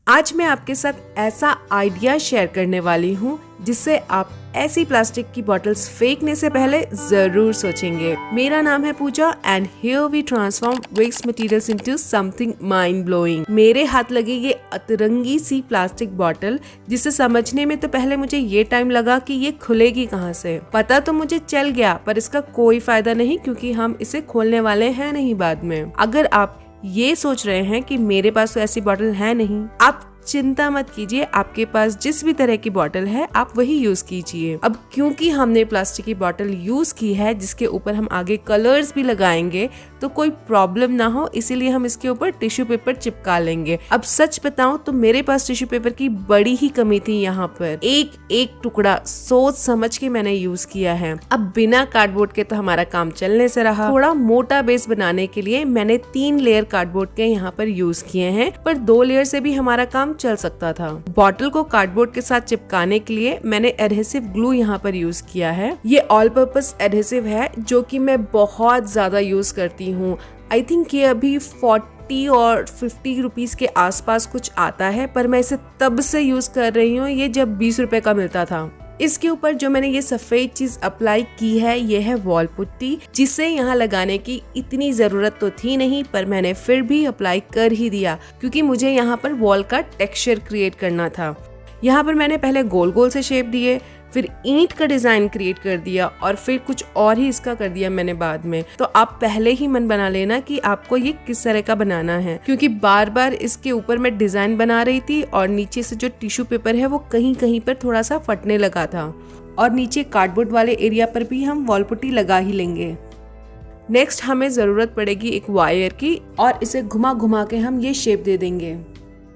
आज मैं आपके साथ ऐसा आइडिया शेयर करने वाली हूँ जिससे आप ऐसी प्लास्टिक की बॉटल्स फेंकने से पहले जरूर सोचेंगे। मेरा नाम है Pooja and here we transform waste materials into something mind blowing. मेरे हाथ लगी ये अतरंगी सी प्लास्टिक बॉटल जिसे समझने में तो पहले मुझे ये टाइम लगा कि ये खुलेगी कहाँ से। पता तो मुझे चल गया पर इसका कोई फायदा नहीं क्योंकि हम इसे खोलने वाले हैं नहीं बाद में। अगर आप ये सोच रहे हैं कि मेरे पास तो ऐसी बॉटल है नहीं, आप चिंता मत कीजिए, आपके पास जिस भी तरह की बॉटल है आप वही यूज कीजिए। अब क्योंकि हमने प्लास्टिक की बॉटल यूज की है जिसके ऊपर हम आगे कलर्स भी लगाएंगे तो कोई प्रॉब्लम ना हो, इसीलिए हम इसके ऊपर टिश्यू पेपर चिपका लेंगे। अब सच बताऊं तो मेरे पास टिश्यू पेपर की बड़ी ही कमी थी, यहाँ पर एक एक टुकड़ा सोच समझ के मैंने यूज किया है। अब बिना कार्डबोर्ड के तो हमारा काम चलने से रहा। थोड़ा मोटा बेस बनाने के लिए मैंने 3 लेयर कार्डबोर्ड के यहाँ पर यूज किए हैं, पर 2 लेयर से भी हमारा काम चल सकता था। बॉटल को कार्डबोर्ड के साथ चिपकाने के लिए मैंने एडहेसिव ग्लू यहाँ पर यूज किया है। ये ऑल पर्पस एडहेसिव है जो कि मैं बहुत ज्यादा यूज करती हूँ। आई थिंक ये अभी 40 और 50 रुपीज के आसपास कुछ आता है, पर मैं इसे तब से यूज कर रही हूँ ये जब 20 रुपए का मिलता था। इसके ऊपर जो मैंने ये सफेद चीज अप्लाई की है ये है वॉल पुट्टी, जिसे यहाँ लगाने की इतनी जरूरत तो थी नहीं, पर मैंने फिर भी अप्लाई कर ही दिया क्योंकि मुझे यहाँ पर वॉल का टेक्सचर क्रिएट करना था। यहाँ पर मैंने पहले गोल गोल से शेप दिए, फिर ईंट का डिजाइन क्रिएट कर दिया और फिर कुछ और ही इसका कर दिया मैंने बाद में। तो आप पहले ही मन बना लेना कि आपको ये किस तरह का बनाना है, क्योंकि बार बार इसके ऊपर मैं डिजाइन बना रही थी और नीचे से जो टिश्यू पेपर है वो कहीं कहीं पर थोड़ा सा फटने लगा था और नीचे कार्डबोर्ड वाले एरिया पर भी हम वॉल पुट्टी लगा ही लेंगे। नेक्स्ट हमें जरूरत पड़ेगी एक वायर की और इसे घुमा घुमा के हम ये शेप दे देंगे।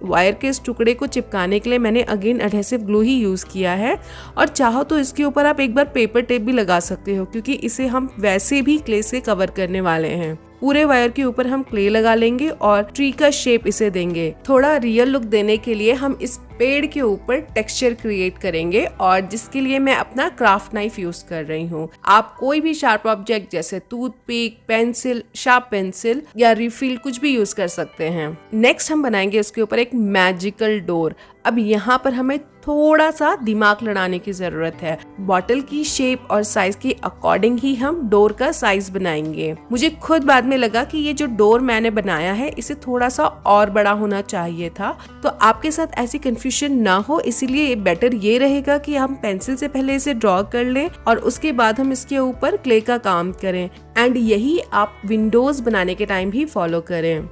वायर के इस टुकड़े को चिपकाने के लिए मैंने अगेन एडहेसिव ग्लू ही यूज किया है और चाहो तो इसके ऊपर आप एक बार पेपर टेप भी लगा सकते हो क्योंकि इसे हम वैसे भी क्ले से कवर करने वाले हैं। पूरे वायर के ऊपर हम क्ले लगा लेंगे और ट्री का शेप इसे देंगे। थोड़ा रियल लुक देने के लिए हम इस पेड़ के ऊपर टेक्सचर क्रिएट करेंगे और जिसके लिए मैं अपना क्राफ्ट नाइफ यूज कर रही हूँ। आप कोई भी शार्प ऑब्जेक्ट जैसे टूथपिक, पेंसिल, शार्प पेंसिल या रिफिल कुछ भी यूज कर सकते हैं। नेक्स्ट हम बनाएंगे उसके ऊपर एक मैजिकल डोर। अब यहाँ पर हमें थोड़ा सा दिमाग लड़ाने की जरूरत है। बॉटल की शेप और साइज के अकॉर्डिंग ही हम डोर का साइज बनाएंगे। मुझे खुद बाद में लगा कि ये जो डोर मैंने बनाया है इसे थोड़ा सा और बड़ा होना चाहिए था, तो आपके साथ ऐसी कंफ्यूजन ना हो इसीलिए बेटर ये रहेगा कि हम पेंसिल से पहले इसे ड्रॉ कर लें और उसके बाद हम इसके ऊपर क्ले का काम करें। एंड यही आप विंडोज बनाने के टाइम भी फॉलो करें।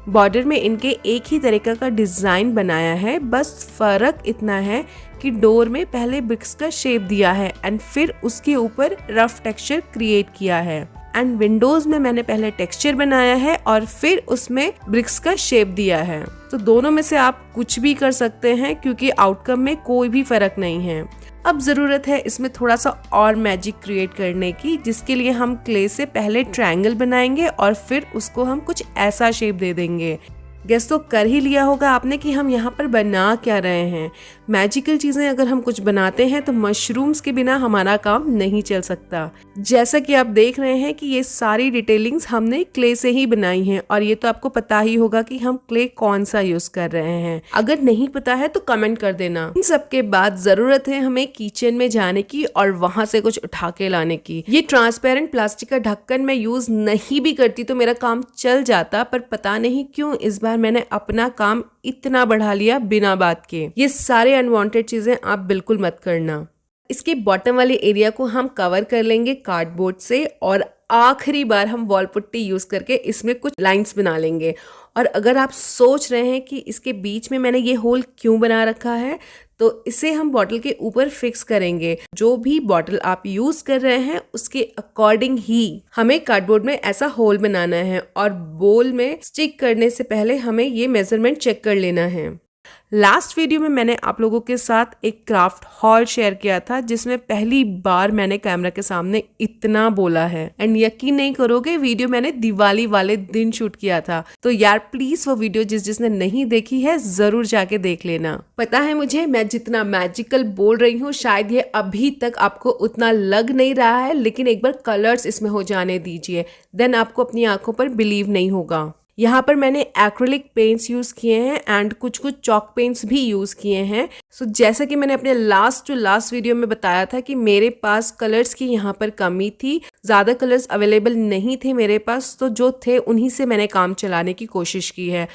बॉर्डर में इनके एक ही तरीका का डिजाइन बनाया है, बस फर्क इतना है कि डोर में पहले ब्रिक्स का शेप दिया है एंड फिर उसके ऊपर रफ टेक्सचर क्रिएट किया है। एंड विंडोज में मैंने पहले टेक्सचर बनाया है और फिर उसमें ब्रिक्स का शेप दिया है। तो दोनों में से आप कुछ भी कर सकते हैं क्योंकि आउटकम में कोई भी फर्क नहीं है। अब जरूरत है इसमें थोड़ा सा और मैजिक क्रिएट करने की, जिसके लिए हम क्ले से पहले ट्रायंगल बनाएंगे और फिर उसको हम कुछ ऐसा शेप दे देंगे। गेस तो कर ही लिया होगा आपने कि हम यहाँ पर बना क्या रहे हैं। मैजिकल चीजें अगर हम कुछ बनाते हैं तो मशरूम्स के बिना हमारा काम नहीं चल सकता। जैसा कि आप देख रहे हैं कि ये सारी डिटेलिंग्स हमने क्ले से ही बनाई हैं और ये तो आपको पता ही होगा कि हम क्ले कौन सा यूज कर रहे हैं। अगर नहीं पता है तो कमेंट कर देना। इन सब के बाद जरूरत है हमें किचन में जाने की और वहां से कुछ उठा के लाने की। ये ट्रांसपेरेंट प्लास्टिक का ढक्कन मैं यूज नहीं भी करती तो मेरा काम चल जाता, पर पता नहीं क्यों इस बार मैंने अपना काम इतना बढ़ा लिया बिना बात के। ये सारे अनवांटेड चीजें आप बिल्कुल मत करना। इसके बॉटम वाले एरिया को हम कवर कर लेंगे कार्डबोर्ड से और आखिरी बार हम वॉल पुट्टी यूज करके इसमें कुछ लाइंस बना लेंगे। और अगर आप सोच रहे हैं कि इसके बीच में मैंने ये होल क्यों बना रखा है, तो इसे हम बॉटल के ऊपर फिक्स करेंगे। जो भी बॉटल आप यूज कर रहे हैं उसके अकॉर्डिंग ही हमें कार्डबोर्ड में ऐसा होल बनाना है और बोल में स्टिक करने से पहले हमें ये मेजरमेंट चेक कर लेना है। लास्ट वीडियो में मैंने आप लोगों के साथ एक क्राफ्ट हॉल शेयर किया था जिसमें पहली बार मैंने कैमरा के सामने इतना बोला है एंड यकीन नहीं करोगे वीडियो मैंने दिवाली वाले दिन शूट किया था। तो यार प्लीज वो वीडियो जिसने नहीं देखी है जरूर जाके देख लेना। पता है मुझे मैं जितना मैजिकल बोल रही हूँ शायद ये अभी तक आपको उतना लग नहीं रहा है, लेकिन एक बार कलर्स इसमें हो जाने दीजिए, देन आपको अपनी आंखों पर बिलीव नहीं होगा। यहाँ पर मैंने एक्रेलिक पेंट्स यूज़ किए हैं एंड कुछ चॉक पेंट्स भी यूज़ किए हैं। सो जैसा कि मैंने अपने लास्ट वीडियो में बताया था कि मेरे पास कलर्स की यहाँ पर कमी थी, ज़्यादा कलर्स अवेलेबल नहीं थे मेरे पास, तो जो थे उन्हीं से मैंने काम चलाने की कोशिश की है।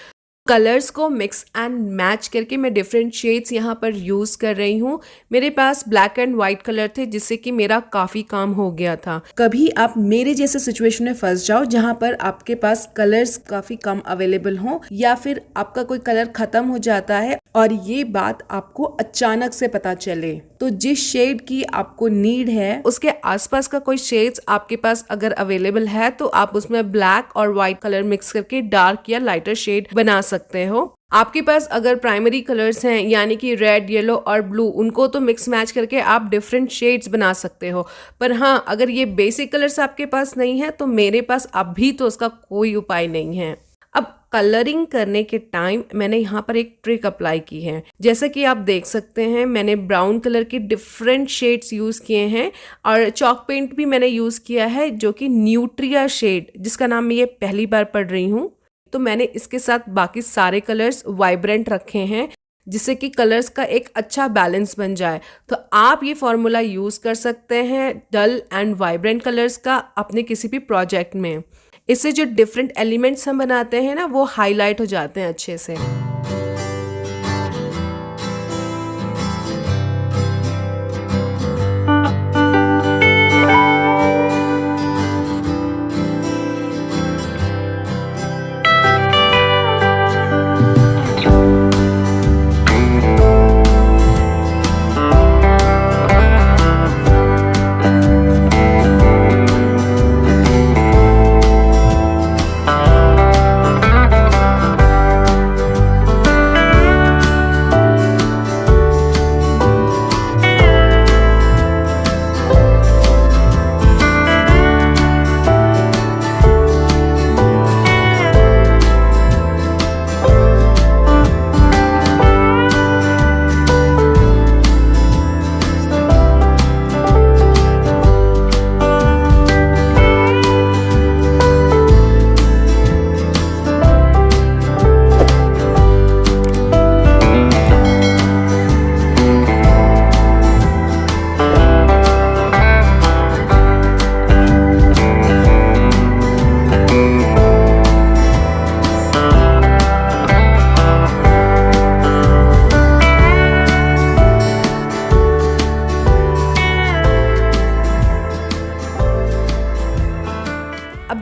कलर्स को मिक्स एंड मैच करके मैं डिफरेंट शेड्स यहाँ पर यूज़ कर रही हूँ। मेरे पास ब्लैक एंड वाइट कलर थे जिससे कि मेरा काफ़ी काम हो गया था। कभी आप मेरे जैसे सिचुएशन में फंस जाओ जहाँ पर आपके पास कलर्स काफ़ी कम अवेलेबल हो या फिर आपका कोई कलर ख़त्म हो जाता है और ये बात आपको अचानक से पता चले, तो जिस शेड की आपको नीड है उसके आसपास का कोई शेड्स आपके पास अगर अवेलेबल है तो आप उसमें ब्लैक और व्हाइट कलर मिक्स करके डार्क या लाइटर शेड बना सकते हो। आपके पास अगर प्राइमरी कलर्स हैं यानी कि रेड, येलो और ब्लू, उनको तो मिक्स मैच करके आप डिफरेंट शेड्स बना सकते हो। पर हाँ, अगर ये बेसिक कलर्स आपके पास नहीं है तो मेरे पास अभी तो उसका कोई उपाय नहीं है। अब कलरिंग करने के टाइम मैंने यहाँ पर एक ट्रिक अप्लाई की है। जैसा कि आप देख सकते हैं मैंने ब्राउन कलर के डिफरेंट शेड्स यूज़ किए हैं और चॉक पेंट भी मैंने यूज़ किया है जो कि न्यूट्रिया शेड, जिसका नाम मैं ये पहली बार पढ़ रही हूँ। तो मैंने इसके साथ बाकी सारे कलर्स वाइब्रेंट रखे हैं जिससे कि कलर्स का एक अच्छा बैलेंस बन जाए। तो आप ये फॉर्मूला यूज़ कर सकते हैं डल एंड वाइब्रेंट कलर्स का अपने किसी भी प्रोजेक्ट में। इससे जो डिफरेंट एलिमेंट्स हम बनाते हैं ना, वो हाईलाइट हो जाते हैं अच्छे से।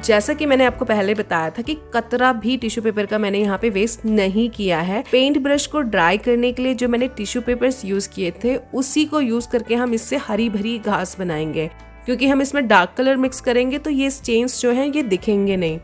जैसा कि मैंने आपको पहले बताया था कि कतरा भी टिश्यू पेपर का मैंने यहाँ पे वेस्ट नहीं किया है। पेंट ब्रश को ड्राई करने के लिए जो मैंने टिश्यू पेपर्स यूज किए थे उसी को यूज करके हम इससे हरी भरी घास बनाएंगे, क्योंकि हम इसमें डार्क कलर मिक्स करेंगे तो ये स्टेन्स जो हैं ये दिखेंगे नहीं।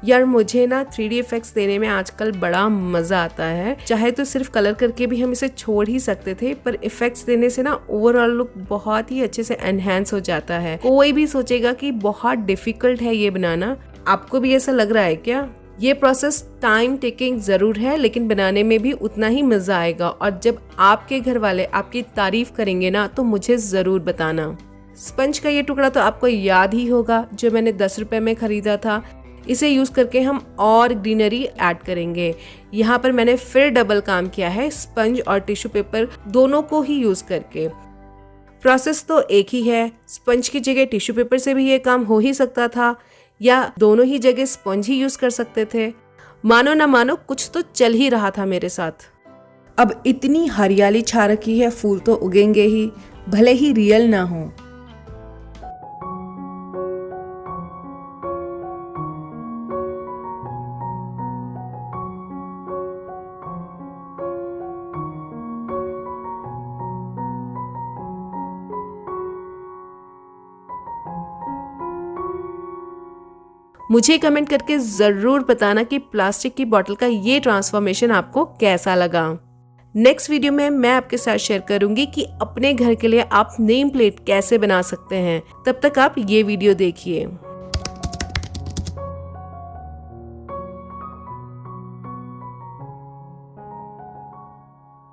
यार मुझे ना 3D इफेक्ट्स देने में आजकल बड़ा मजा आता है। चाहे तो सिर्फ कलर करके भी हम इसे छोड़ ही सकते थे, पर इफेक्ट्स देने से ना ओवरऑल लुक बहुत ही अच्छे से एनहेंस हो जाता है। कोई भी सोचेगा कि बहुत डिफिकल्ट है ये बनाना। आपको भी ऐसा लग रहा है क्या? ये प्रोसेस टाइम टेकिंग जरूर है, लेकिन बनाने में भी उतना ही मजा आएगा। और जब आपके घर वाले आपकी तारीफ करेंगे ना तो मुझे जरूर बताना। स्पंज का ये टुकड़ा तो आपको याद ही होगा जो मैंने 10 रुपए में खरीदा था। इसे यूज करके हम और ग्रीनरी ऐड करेंगे। यहाँ पर मैंने फिर डबल काम किया है, स्पंज और टिश्यू पेपर दोनों को ही यूज करके। प्रोसेस तो एक ही है, स्पंज की जगह टिश्यू पेपर से भी ये काम हो ही सकता था, या दोनों ही जगह स्पंज ही यूज कर सकते थे। मानो ना मानो कुछ तो चल ही रहा था मेरे साथ। अब इतनी हरियाली छा रखी है, फूल तो उगेंगे ही, भले ही रियल ना हो। मुझे कमेंट करके ज़रूर बताना कि प्लास्टिक की बॉटल का ये ट्रांसफॉर्मेशन आपको कैसा लगा। नेक्स्ट वीडियो में मैं आपके साथ शेयर करूंगी कि अपने घर के लिए आप नेम प्लेट कैसे बना सकते हैं। तब तक आप ये वीडियो देखिए।